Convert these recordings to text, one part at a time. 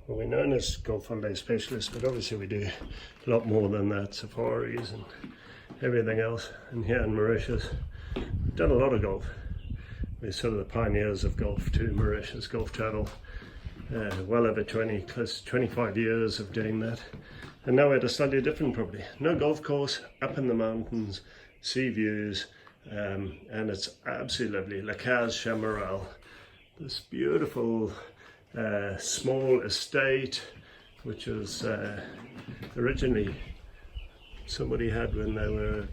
Well, we're known as golf holiday specialists, but obviously we do a lot more than that, safaris and everything else. And here in Mauritius, we've done a lot of golf. We're sort of the pioneers of golf too, Mauritius Golf Travel. Well over 20, close to 25 years of doing that. And now we're at a slightly different property. No golf course, up in the mountains, sea views, and it's absolutely lovely. Lakaz Chamarel, this beautiful small estate, which was originally somebody had when they were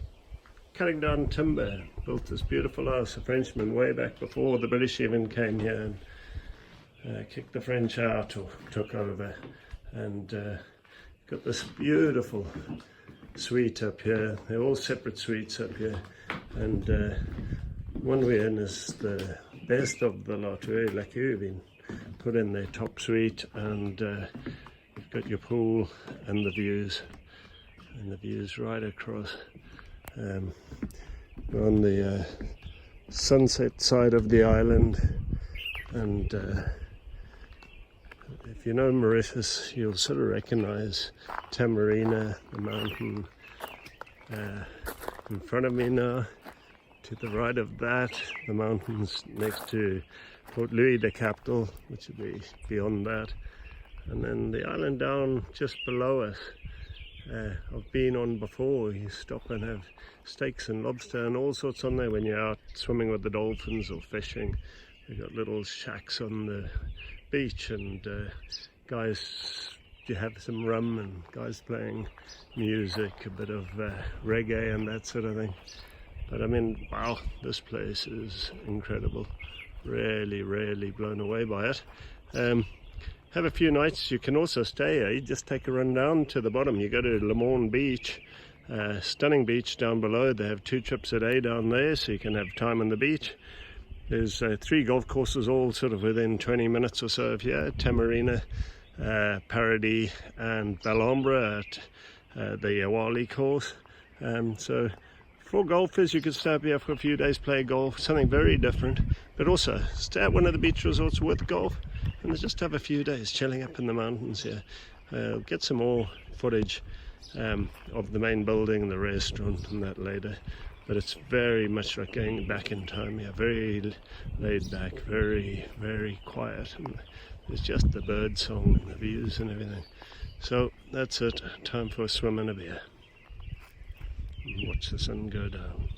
cutting down timber, built this beautiful house, a Frenchman, way back before the British even came here and kicked the French out or took over, and got this beautiful suite up here. They're all separate suites up here, and one we're in is the best of the lot. Very lucky we've been put in their top suite, and you've got your pool and the views right across. We're on the sunset side of the island, and if you know Mauritius, you'll sort of recognize Tamarina, the mountain in front of me now. To the right of that, the mountains next to Port Louis, the capital, which would be beyond that. And then the island down just below us, I've been on before. You stop and have steaks and lobster and all sorts on there when you're out swimming with the dolphins or fishing. We've got little shacks on the beach, and guys, you have some rum and guys playing music, a bit of reggae and that sort of thing. But I mean, wow, this place is incredible. Really blown away by it. Have a few nights. You can also stay here. You just take a run down to the bottom. You go to Lemon Beach, stunning beach down below. They have 2 trips a day down there, so you can have time on the beach. There's 3 golf courses, all sort of within 20 minutes or so of here. Tamarina, Paradis and Belombre at the Awali course. So for golfers, you could stay up here for a few days, play golf, something very different, but also stay at one of the beach resorts with golf and just have a few days chilling up in the mountains here. Get some more footage of the main building and the restaurant and that later, but it's very much like going back in time here. Very laid back, very quiet, and there's just the bird song and the views and everything. So that's it, time for a swim and a beer. Watch the sun go down.